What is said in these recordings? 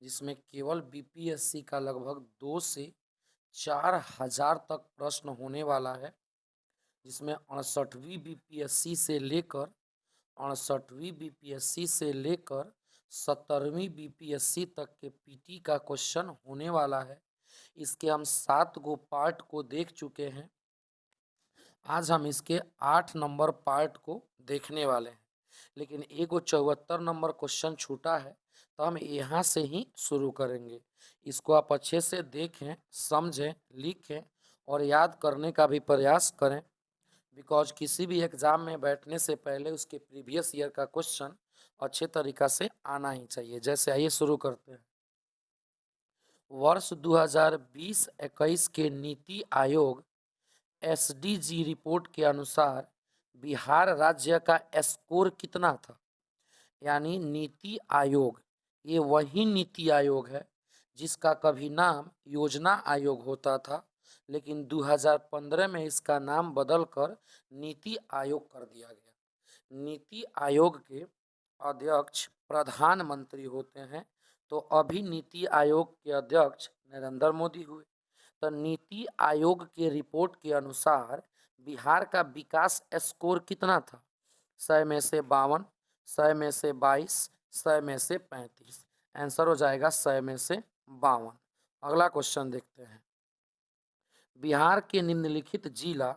जिसमें केवल बीपीएससी का लगभग 2 से 4,000 तक प्रश्न होने वाला है, जिसमें 68वीं बीपीएससी से लेकर 70वीं बीपीएससी तक के पीटी का क्वेश्चन होने वाला है। इसके हम 7 गो पार्ट को देख चुके हैं। आज हम इसके 8 नंबर पार्ट को देखने वाले हैं, लेकिन एगो 74 नंबर क्वेश्चन छूटा है, तो हम यहाँ से ही शुरू करेंगे। इसको आप अच्छे से देखें, समझें, लिखें और याद करने का भी प्रयास करें, बिकॉज किसी भी एग्जाम में बैठने से पहले उसके प्रीवियस ईयर का क्वेश्चन अच्छे तरीका से आना ही चाहिए। जैसे आइए शुरू करते हैं। वर्ष 2020-21 के नीति आयोग एसडीजी रिपोर्ट के अनुसार बिहार राज्य का स्कोर कितना था? यानी नीति आयोग, ये वही नीति आयोग है जिसका कभी नाम योजना आयोग होता था, लेकिन 2015 में इसका नाम बदलकर नीति आयोग कर दिया गया। नीति आयोग के अध्यक्ष प्रधानमंत्री होते हैं, तो अभी नीति आयोग के अध्यक्ष नरेंद्र मोदी हुए। तो नीति आयोग के रिपोर्ट के अनुसार बिहार का विकास स्कोर कितना था? 100 में से 52, 100 में से 22, 100 में से 35। आंसर हो जाएगा 100 में से 52। अगला क्वेश्चन देखते हैं। बिहार के निम्नलिखित जिला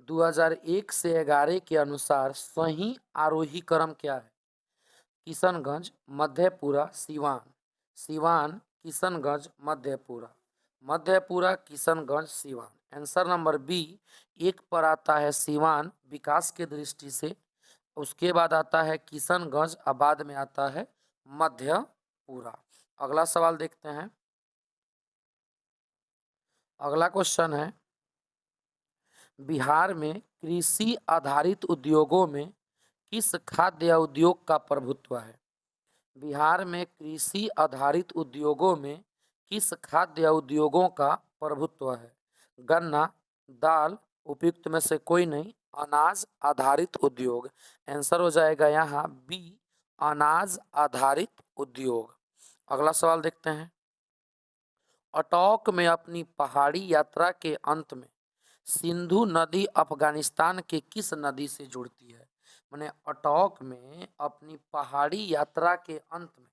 2001 से 11 के अनुसार सही आरोही क्रम क्या है? Kishanganj, Madhepura, Siwan. Siwan, Kishanganj, Madhepura. Madhepura, Kishanganj, Siwan. Answer number B. एक पर आता है सिवान विकास के दृष्टि से, उसके बाद आता है किशनगंज और बाद में आता है मधेपुरा। अगला सवाल देखते हैं। अगला क्वेश्चन है, बिहार में कृषि आधारित उद्योगों में किस खाद्य उद्योग का प्रभुत्व है? बिहार में कृषि आधारित उद्योगों में किस खाद्य उद्योगों का प्रभुत्व है? गन्ना, दाल, उपयुक्त में से कोई नहीं, अनाज आधारित उद्योग। आंसर हो जाएगा यहाँ बी, अनाज आधारित उद्योग। अगला सवाल देखते हैं। अटॉक में अपनी पहाड़ी यात्रा के अंत में सिंधु नदी अफगानिस्तान के किस नदी से जुड़ती है? मैंने अटॉक में अपनी पहाड़ी यात्रा के अंत में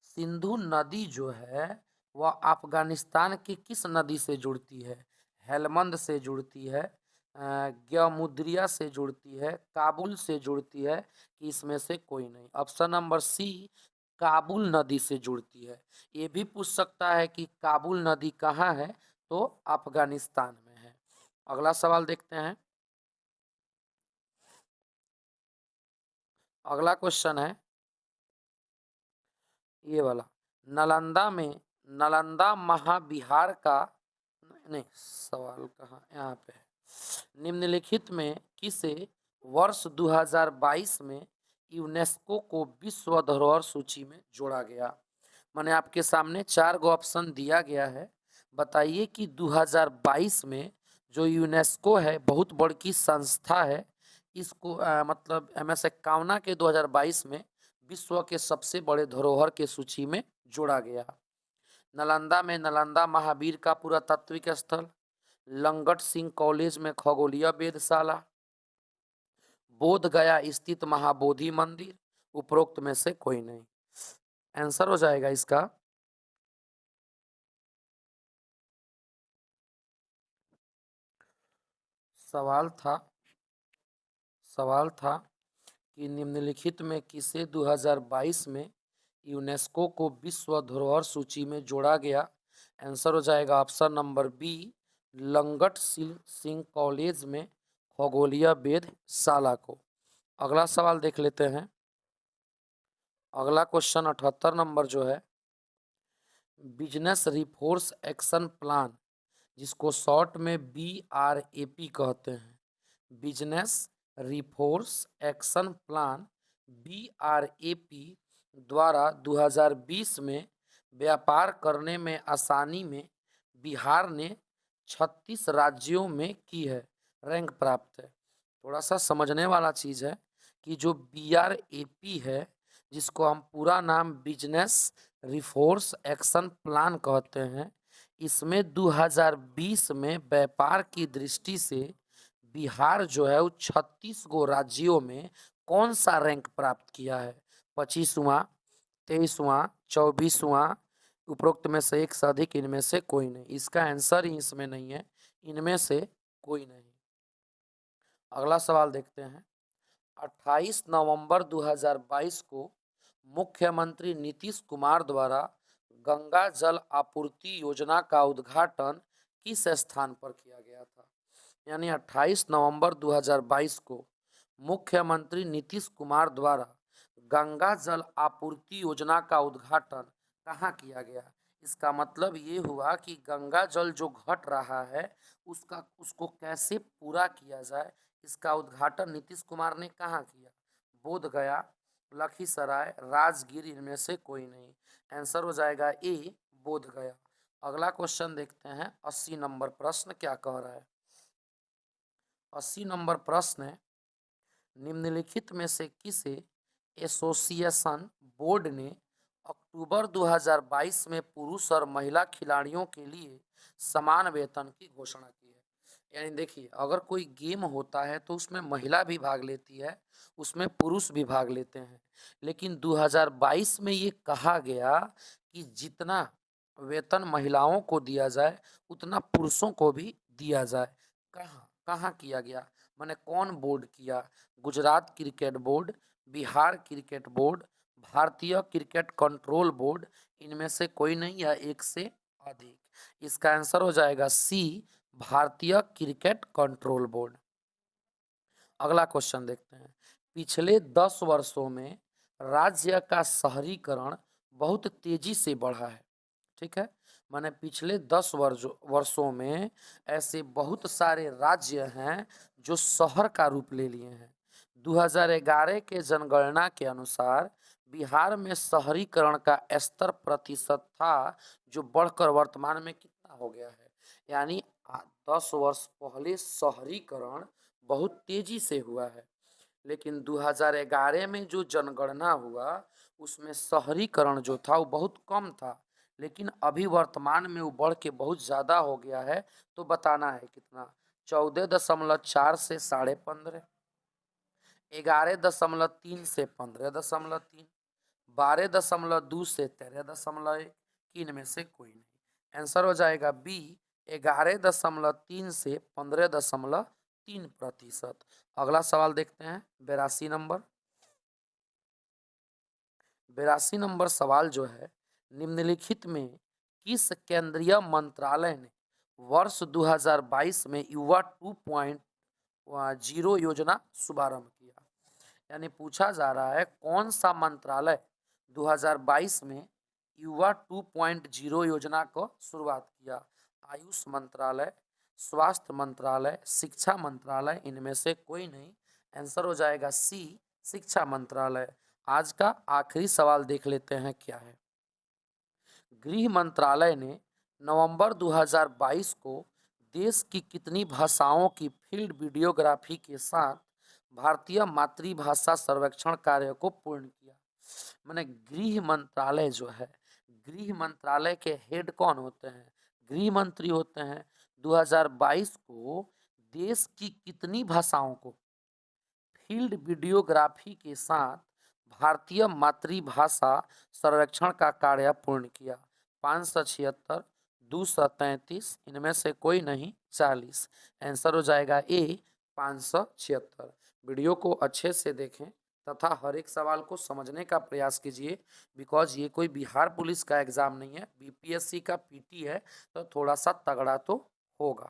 सिंधु नदी जो है वह अफगानिस्तान की किस नदी से जुड़ती है? हेलमंद से जुड़ती है, ग्यामुद्रिया से जुड़ती है, काबुल से जुड़ती है, कि इसमें से कोई नहीं? ऑप्शन नंबर सी, काबुल नदी से जुड़ती है। ये भी पूछ सकता है कि काबुल नदी कहाँ है, तो अफगानिस्तान में है। अगला सवाल देखते हैं। अगला क्वेश्चन है ये वाला, नालंदा महाविहार का, नहीं सवाल कहाँ, यहाँ पे है। निम्नलिखित में किसे वर्ष 2022 में यूनेस्को को विश्व धरोहर सूची में जोड़ा गया? मैंने आपके सामने 4 गो ऑप्शन दिया गया है। बताइए कि 2022 में जो यूनेस्को है, बहुत बड़ी संस्था है, इसको मतलब MS51 के 2022 में विश्व के सबसे बड़े धरोहर के सूची में जोड़ा गया। नालंदा में नालंदा महावीर का पुरातात्विक स्थल, लंगट सिंह कॉलेज में खगोलीय वेधशाला, बोध गया स्थित महाबोधि मंदिर, उपरोक्त में से कोई नहीं? आंसर हो जाएगा इसका सवाल था कि निम्नलिखित में किसे 2022 में यूनेस्को को विश्व धरोहर सूची में जोड़ा गया? आंसर हो जाएगा option number B, Langat Singh college में खगोलीय वेधशाला को। अगला सवाल देख लेते हैं। अगला क्वेश्चन 78 नंबर जो है, बिजनेस रिफोर्स एक्शन प्लान, जिसको शॉर्ट में BRAP कहते हैं, business refers action plan BRAP द्वारा 2020 में व्यापार करने में आसानी में बिहार ने 36 राज्यों में की है, रैंक प्राप्त है। थोड़ा सा समझने वाला चीज़ है कि जो BRAP है, जिसको हम पूरा नाम बिजनेस रिफोर्स एक्शन प्लान कहते हैं। इसमें 2020 में व्यापार की दृष्टि से बिहार जो है वो 36 गो राज्यों में कौन सा रैंक प्राप्त किया है? 25वां, 23वां, 24वां, उपरोक्त में से एक से अधिक, इनमें से कोई नहीं। इसका आंसर ही इसमें नहीं है, इनमें से कोई नहीं। अगला सवाल देखते हैं। 28 नवंबर 2022 को मुख्यमंत्री नीतीश कुमार द्वारा गंगा जल आपूर्ति योजना का उद्घाटन किस स्थान पर किया गया था? यानी 28 नवंबर 2022 को मुख्यमंत्री नीतीश कुमार द्वारा गंगा जल आपूर्ति योजना का उद्घाटन कहाँ किया गया? इसका मतलब ये हुआ कि गंगा जल जो घट रहा है उसको कैसे पूरा किया जाए, इसका उद्घाटन नीतीश कुमार ने कहाँ किया? बोध गया, लखीसराय, राजगीर, इनमें से कोई नहीं। आंसर हो जाएगा ए, बोध गया। अगला क्वेश्चन देखते हैं। 80 नंबर प्रश्न क्या कह रहा है? 80 नंबर प्रश्न है, निम्नलिखित में से किसे एसोसिएशन बोर्ड ने अक्टूबर 2022 में पुरुष और महिला खिलाड़ियों के लिए समान वेतन की घोषणा की है? यानी देखिए, अगर कोई गेम होता है तो उसमें महिला भी भाग लेती है, उसमें पुरुष भी भाग लेते हैं, लेकिन 2022 में ये कहा गया कि जितना वेतन महिलाओं को दिया जाए उतना पुरुषों को भी दिया जाए। कहाँ कहाँ किया गया, माने कौन बोर्ड किया? Gujarat cricket board, Bihar cricket board, भारतीय क्रिकेट कंट्रोल बोर्ड, इनमें से कोई नहीं या एक से अधिक। इसका आंसर हो जाएगा सी, भारतीय क्रिकेट कंट्रोल बोर्ड। अगला क्वेश्चन देखते हैं। पिछले 10 वर्षों में राज्य का शहरीकरण बहुत तेजी से बढ़ा है। ठीक है, माने पिछले 10 वर्षों में ऐसे बहुत सारे राज्य हैं जो शहर का रूप ले लिए हैं। 2011 के जनगणना के अनुसार बिहार में शहरीकरण का स्तर प्रतिशत था जो बढ़कर वर्तमान में कितना हो गया है? यानी 10 वर्ष पहले शहरीकरण बहुत तेजी से हुआ है, लेकिन 2011 में जो जनगणना हुआ उसमें शहरीकरण जो था वो बहुत कम था, लेकिन अभी वर्तमान में वो बढ़ के बहुत ज़्यादा हो गया है। तो बताना है कितना? 14.4 से 15.5, 11.3 से 15.3, 12.2 से 13.1, इनमें से कोई नहीं। आंसर हो जाएगा बी, 11.3 से 15.3%। अगला सवाल देखते हैं। 82 नंबर 82 नंबर सवाल जो है, निम्नलिखित में किस केंद्रीय मंत्रालय ने वर्ष 2022 में युवा 2.0 योजना शुभारंभ किया? यानी पूछा जा रहा है कौन सा मंत्रालय 2022 में युवा 2.0 योजना को शुरुआत किया? आयुष मंत्रालय, स्वास्थ्य मंत्रालय, शिक्षा मंत्रालय, इनमें से कोई नहीं। आंसर हो जाएगा सी, शिक्षा मंत्रालय। आज का आखिरी सवाल देख लेते हैं क्या है। गृह मंत्रालय ने नवंबर 2022 को देश की कितनी भाषाओं की फील्ड वीडियोग्राफी के साथ भारतीय मातृभाषा सर्वेक्षण कार्य को पूर्ण किया? माने गृह मंत्रालय जो है, गृह मंत्रालय के हेड कौन होते हैं? गृह मंत्री होते हैं। 2022 को देश की कितनी भाषाओं को फील्ड वीडियोग्राफी के साथ भारतीय मातृभाषा सर्वेक्षण का कार्य पूर्ण किया? 576, 233, इनमें से कोई नहीं, 40। आंसर हो जाएगा ए, 576। वीडियो को अच्छे से देखें तथा हर एक सवाल को समझने का प्रयास कीजिए, बिकॉज ये कोई बिहार पुलिस का एग्जाम नहीं है, बीपीएससी का पीटी है, तो थोड़ा सा तगड़ा तो होगा।